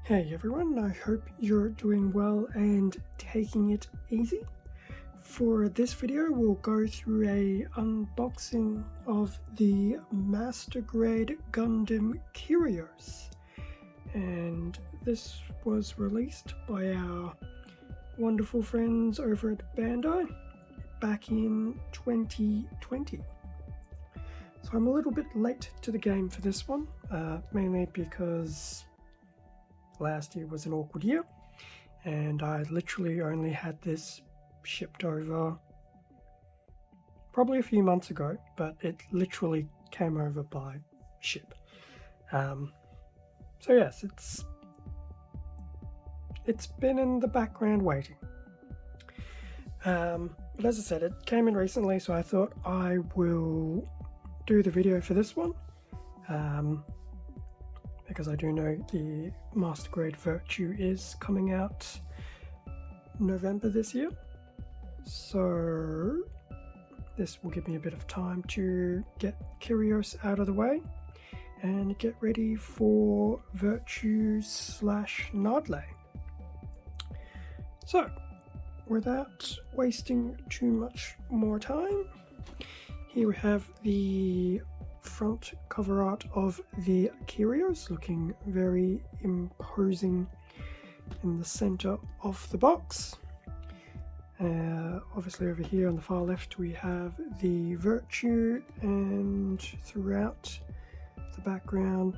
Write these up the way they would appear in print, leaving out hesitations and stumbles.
Hey everyone, I hope you're doing well and taking it easy. For this video we'll go through a unboxing of the Master Grade Gundam Kyrios, and this was released by our wonderful friends over at Bandai back in 2020. So I'm a little bit late to the game for this one, mainly because last year was an awkward year and I literally only had this shipped over probably a few months ago, but it literally came over by ship. So yes, it's been in the background waiting. But as I said, it came in recently, so I thought I will do the video for this one. Because I do know the Master Grade Virtue is coming out November this year, so this will give me a bit of time to get Kyrios out of the way and get ready for Virtue / Nardley. So without wasting too much more time, here we have the front cover art of the Kyrios, looking very imposing in the center of the box. Obviously over here on the far left we have the Virtue, and throughout the background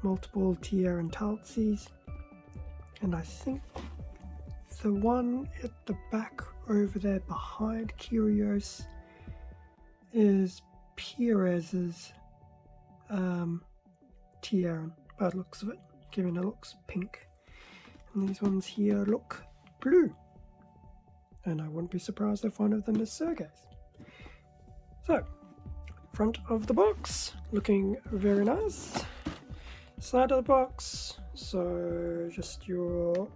multiple Tier and Taltsis, and I think the one at the back over there behind Kyrios is Perez's tiara by the looks of it, given it looks pink, and these ones here look blue, and I wouldn't be surprised if one of them is Sergei's. So front of the box looking very nice, side of the box, so just your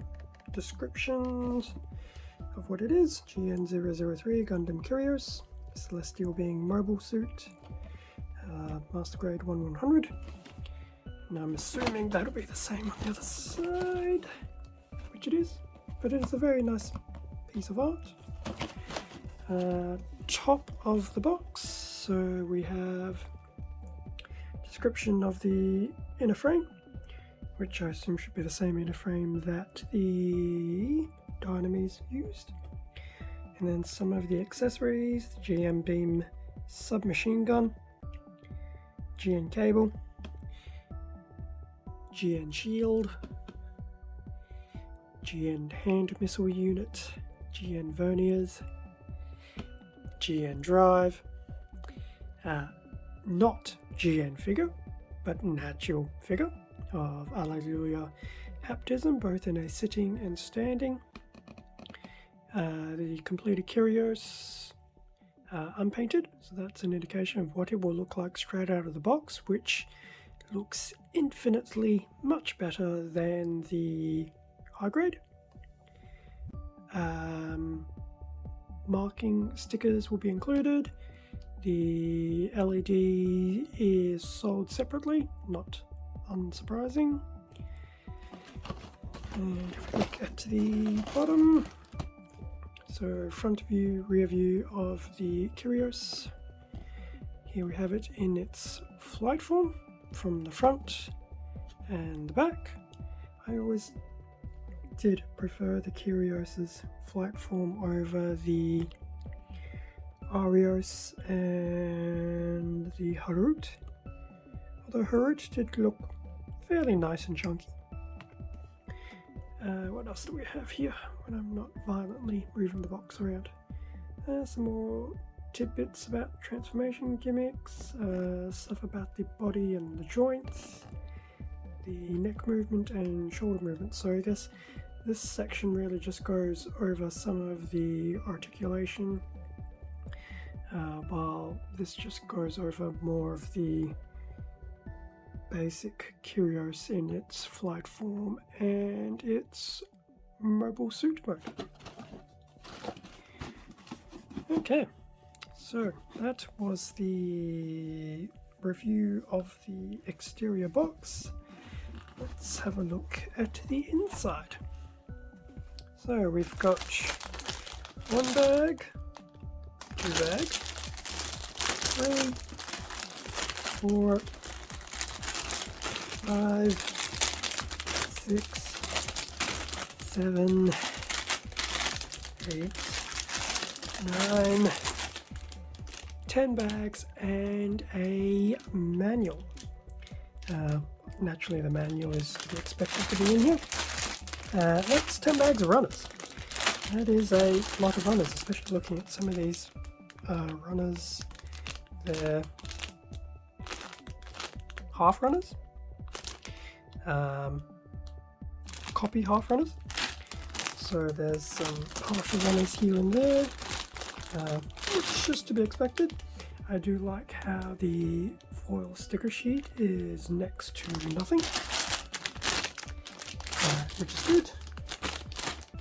descriptions of what it is: GN003 Gundam Kyrios, Celestial being mobile suit, Master Grade 1100. Now I'm assuming that'll be the same on the other side, which it is, but it is a very nice piece of art. Top of the box, so we have description of the inner frame, which I assume should be the same inner frame that the Dynames used. And then some of the accessories: the GM beam submachine gun, GN cable, GN shield, GN hand missile unit, GN verniers, GN drive, not GN figure, but an actual figure of Alleluia Haptism, both in a sitting and standing. The completed Kyrios unpainted, so that's an indication of what it will look like straight out of the box, which looks infinitely much better than the high grade. Marking stickers will be included. The LED is sold separately, not unsurprising. And if we look at the bottom, so front view, rear view of the Kyrios. Here we have it in its flight form from the front and the back. I always did prefer the Kyrios's flight form over the Arios and the Harut, although Harut did look fairly nice and chunky. What else do we have here when I'm not violently moving the box around? Some more tidbits about transformation gimmicks, stuff about the body and the joints, the neck movement and shoulder movement. So I guess this section really just goes over some of the articulation, while this just goes over more of the basic Kyrios in its flight form and its mobile suit mode. Okay, so that was the review of the exterior box. let's have a look at the inside. So we've got one bag, two bags, 3, 4, 5, 6, 7, 8, 9, 10 bags and a manual. Naturally the manual is to be expected to be in here. That's 10 bags of runners. That is a lot of runners, especially looking at some of these runners. They're half runners, copy half runners. So there's some partial runners here and there, which is just to be expected. I do like how the foil sticker sheet is next to nothing, which is good.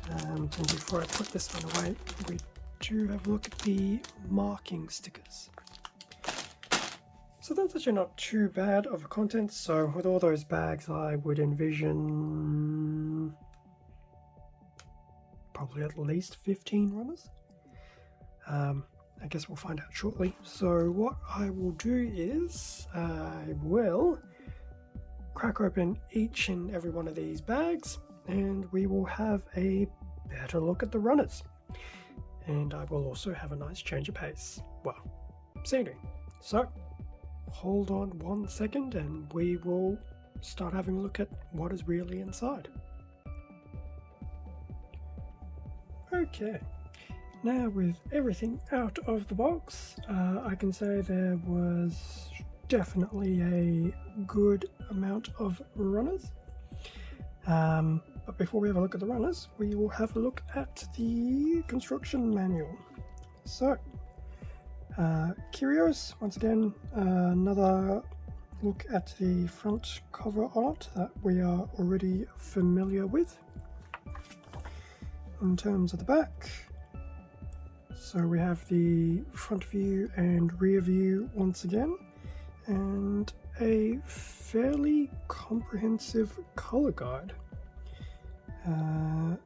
And before I put this one away, we do have a look at the marking stickers. So that's actually not too bad of a content. So with all those bags, I would envision probably at least 15 runners. I guess we'll find out shortly. So what I will do is I will crack open each and every one of these bags and we will have a better look at the runners. And I will also have a nice change of pace. Well, scenery. So hold on 1 second and we will start having a look at what is really inside. Okay. Now with everything out of the box, I can say there was definitely a good amount of runners. But before we have a look at the runners, we will have a look at the construction manual. So, Kyrios, once again, another look at the front cover art that we are already familiar with. In terms of the back, so we have the front view and rear view once again, and a fairly comprehensive color guide.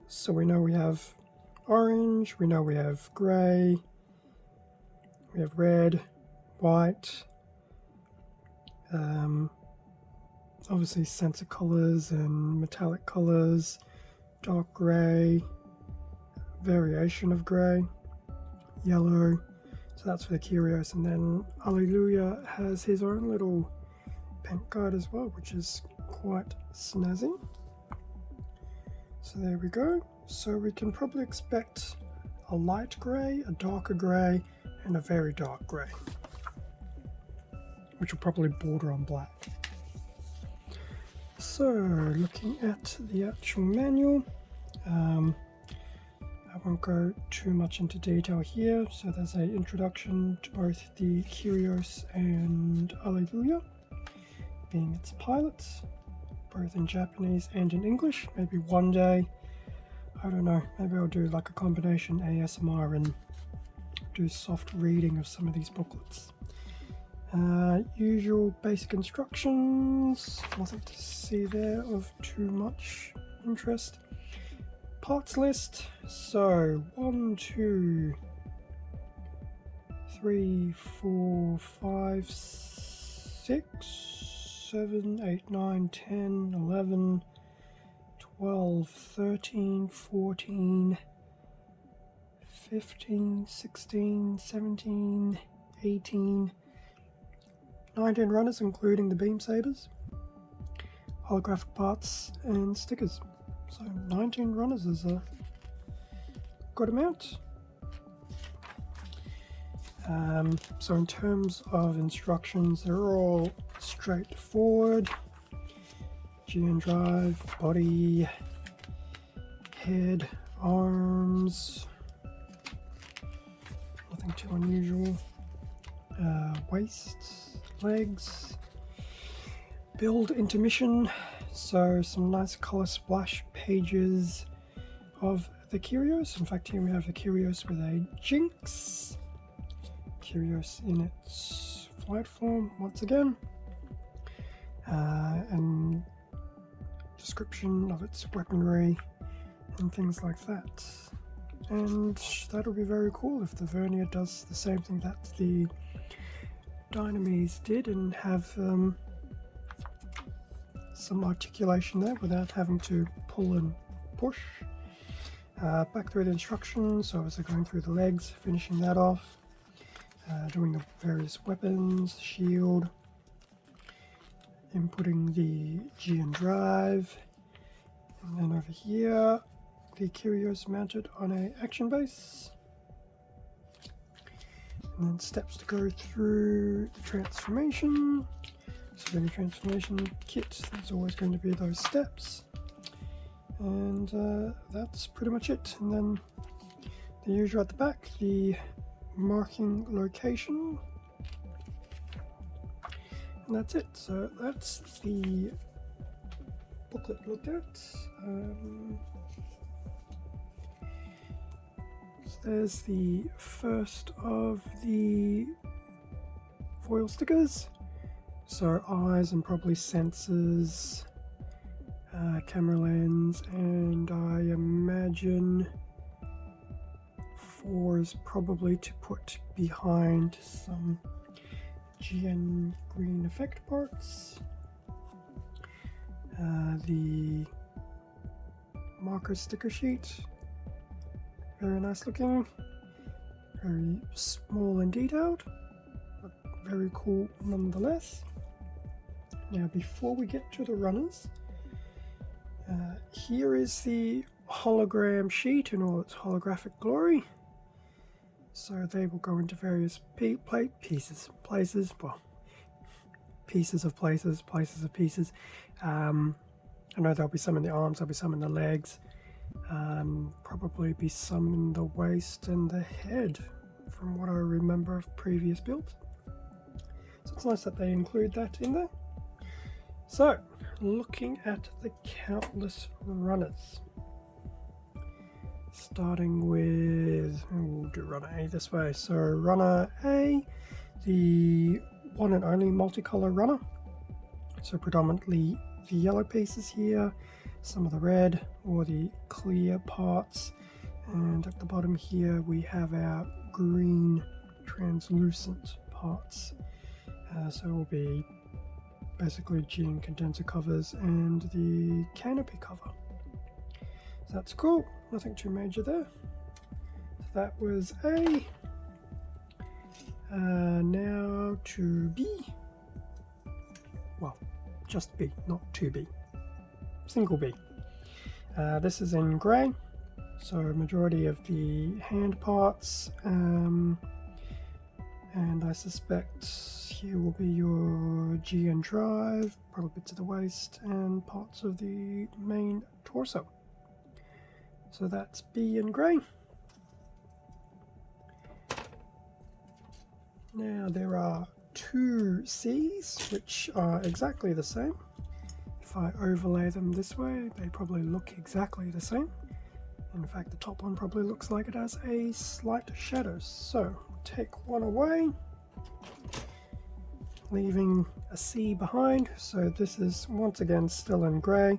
So we know we have orange, we know we have grey, we have red, white, obviously sensor colors and metallic colors, dark grey, variation of grey, yellow. So that's for the Kyrios, and then Alleluia has his own little paint guide as well, which is quite snazzy. So there we go. So we can probably expect a light grey, a darker grey, and a very dark grey, which will probably border on black. So looking at the actual manual, I won't go too much into detail here. So there's an introduction to both the Kyrios and Alleluia, being its pilots, both in Japanese and in English. Maybe one day, I don't know, maybe I'll do like a combination ASMR and do soft reading of some of these booklets. Usual basic instructions, nothing to see there of too much interest. Parts list, so 1, 2, 3, 4, 5, 6, 7, 8, 9, 10, 11, 12, 13, 14, 15, 16, 17, 18, 19 runners including the beam sabers, holographic parts and stickers. So 19 runners is a good amount. So in terms of instructions, they're all straightforward. GN drive, body, head, arms, nothing too unusual. Waist, legs, build intermission. So some nice color splash pages of the Kyrios. In fact, here we have the Kyrios with a Jinx. Kyrios in its flight form once again. And description of its weaponry and things like that. And that'll be very cool if the vernier does the same thing that the Dynames did and have some articulation there without having to pull and push. Back through the instructions, so obviously going through the legs, finishing that off, doing the various weapons, shield, inputting the GN drive, and then over here the Kyrios mounted on a action base, and then steps to go through the transformation. So in the transformation kit there's always going to be those steps, and that's pretty much it. And then the usual at the back, the marking location, and that's it. So that's the booklet looked at. So there's the first of the foil stickers. So eyes and probably sensors, camera lens, and I imagine 4 is probably to put behind some GN green effect parts. The marker sticker sheet, very nice looking, very small and detailed, but very cool nonetheless. Now before we get to the runners, here is the hologram sheet in all its holographic glory. So they will go into various pieces of places. I know there'll be some in the arms, there'll be some in the legs, probably be some in the waist and the head, from what I remember of previous builds. So it's nice that they include that in there. So, looking at the countless runners. Starting with, we'll do runner A this way. So runner A, the one and only multicolor runner. So predominantly the yellow pieces here, some of the red or the clear parts, and at the bottom here we have our green translucent parts. So it will be basically GN condenser covers and the canopy cover. So that's cool, nothing too major there. So that was A. Now to B. Well, just B, not 2B. Single B. This is in grey, so majority of the hand parts, and I suspect here will be your GN drive, probably bits of the waist and parts of the main torso. So that's B in grey. Now there are 2 C's which are exactly the same. If I overlay them this way, they probably look exactly the same. In fact, the top one probably looks like it has a slight shadow. So take one away, leaving a C behind. So this is once again still in grey.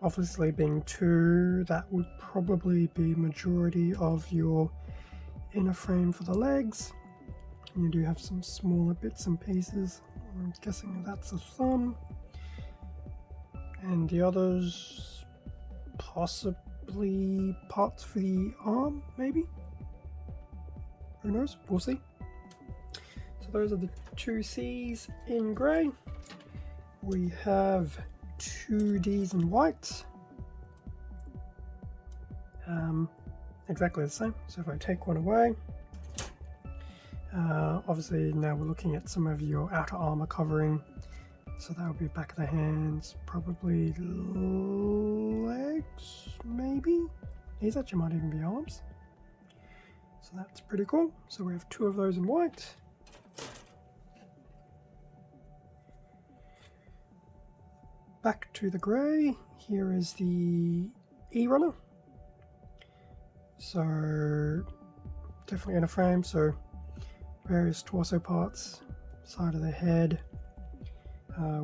Obviously being 2, that would probably be majority of your inner frame for the legs. You do have some smaller bits and pieces. I'm guessing that's a thumb. And the others, possibly parts for the arm, maybe? Who knows? We'll see. So those are the 2 C's in grey. We have 2 D's in white. Exactly the same. So if I take one away, obviously now we're looking at some of your outer armor covering. So that would be back of the hands, probably legs, maybe? These actually might even be arms. So that's pretty cool. So we have 2 of those in white. Back to the grey, here is the E-runner. So definitely in a frame, so various torso parts, side of the head,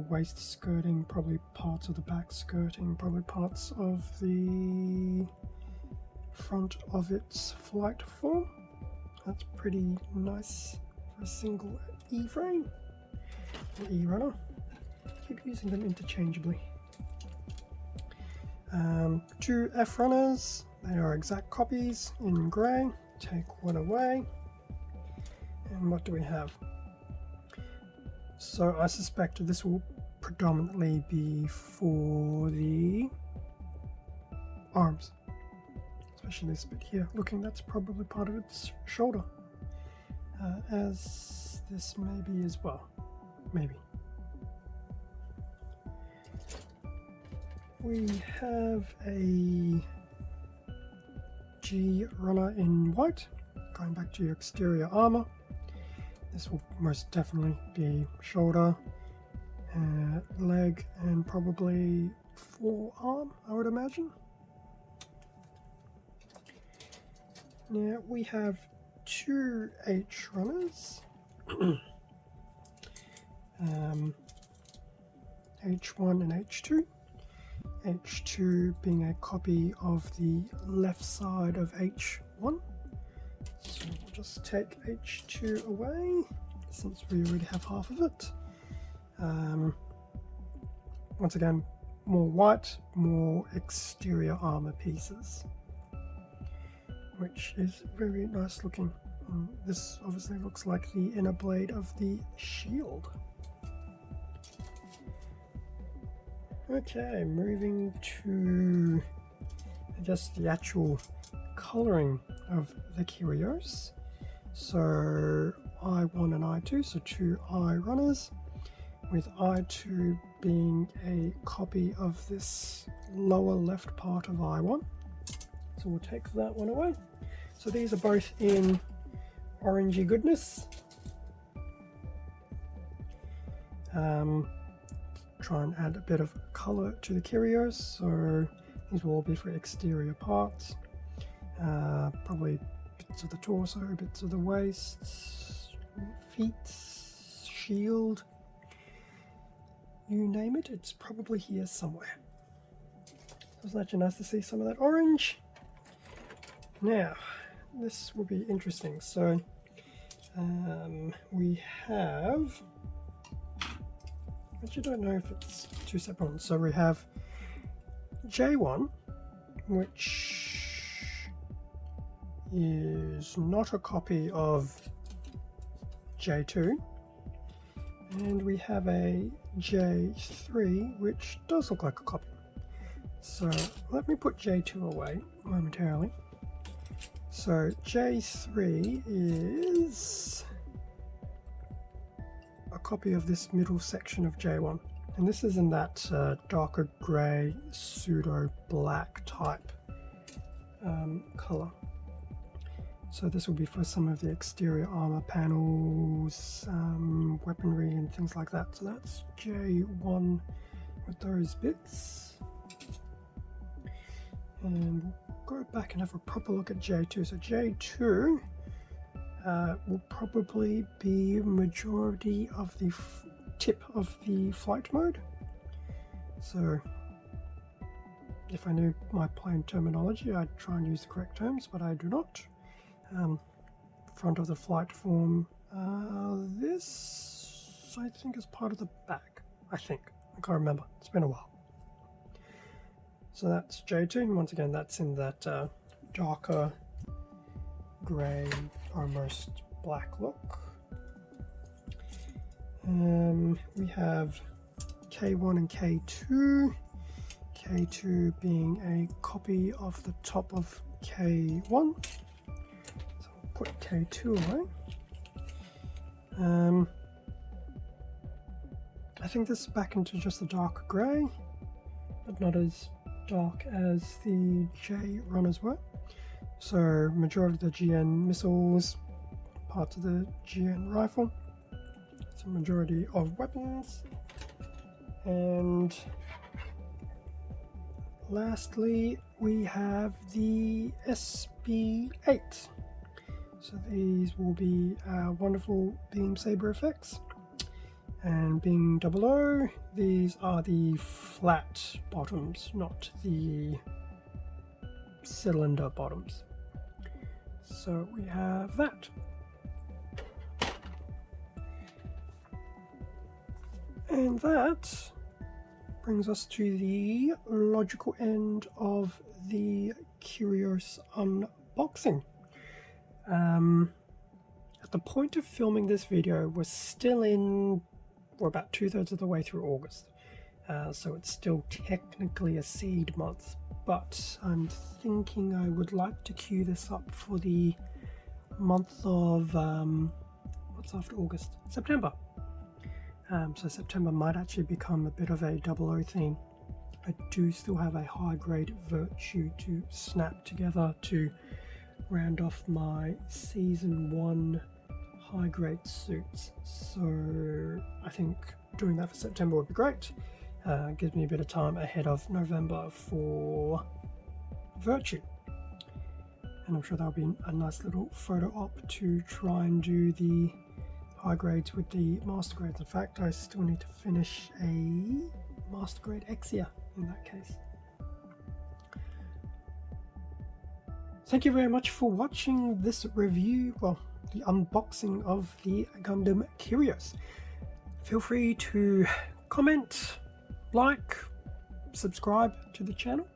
waist skirting, probably parts of the back skirting, probably parts of the front of its flight form. That's pretty nice for a single E-frame or E-runner. Keep using them interchangeably. 2 F-runners, they are exact copies in grey. Take one away. And what do we have? So I suspect this will predominantly be for the arms, especially this bit here. Looking, that's probably part of its shoulder, as this may be as well. Maybe. We have a G runner in white. Going back to your exterior armor, this will most definitely be shoulder, leg, and probably forearm, I would imagine. Now we have 2 H runners. H1 and H2. H2 being a copy of the left side of H1. So we'll just take H2 away, since we already have half of it. Once again, more white, more exterior armor pieces, which is very nice looking. This obviously looks like the inner blade of the shield. Okay, moving to just the actual colouring of the Kyrios. So I1 and I2, so 2 I runners, with I2 being a copy of this lower left part of I1. So we'll take that one away. So these are both in orangey goodness. Try and add a bit of colour to the Kyrios, so these will all be for exterior parts. Probably bits of the torso, bits of the waist, feet, shield, you name it, it's probably here somewhere. So it's actually nice to see some of that orange. Now, this will be interesting. So we have, actually don't know if it's 2 separate ones. So we have J1, which is not a copy of J2, and we have a J3 which does look like a copy. So let me put J2 away momentarily. So J3 is a copy of this middle section of J1, and this is in that darker grey pseudo black type color. So this will be for some of the exterior armor panels, weaponry and things like that. So that's J1 with those bits. And we'll go back and have a proper look at J2. So J2 will probably be majority of the tip of the flight mode. So if I knew my plain terminology, I'd try and use the correct terms, but I do not. Front of the flight form. This I think is part of the back. I can't remember. It's been a while. So that's J2, and once again that's in that darker grey, almost black look. We have K1 and K2. K2 being a copy of the top of K1. So we'll put K2 away. I think this is back into just the dark grey, but not as dark as the J runners were. So majority of the GN missiles, parts of the GN rifle, so majority of weapons, and lastly we have the SB8. So these will be wonderful beam saber effects. And being 00, these are the flat bottoms, not the cylinder bottoms. So we have that. And that brings us to the logical end of the Kyrios unboxing. At the point of filming this video, we're still we're about 2/3 of the way through August. So it's still technically a seed month, but I'm thinking I would like to queue this up for the month of, what's after August? September. So September might actually become a bit of a 00 theme. I do still have a high grade Virtue to snap together to round off my season 1 high grade suits. So I think doing that for September would be great. Gives me a bit of time ahead of November for Virtue. And I'm sure that'll be a nice little photo op to try and do the high grades with the master grades. In fact, I still need to finish a master grade Exia in that case. Thank you very much for watching this review, well, the unboxing of the Gundam Kyrios. Feel free to comment, like, subscribe to the channel.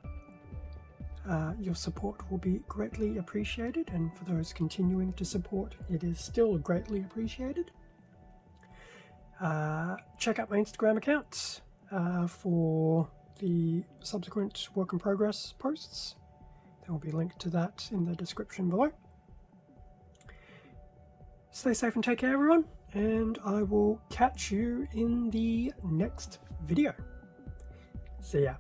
Your support will be greatly appreciated, and for those continuing to support, it is still greatly appreciated. Check out my Instagram accounts for the subsequent work in progress posts. There will be a link to that in the description below. Stay safe and take care, everyone, and I will catch you in the next video. See ya.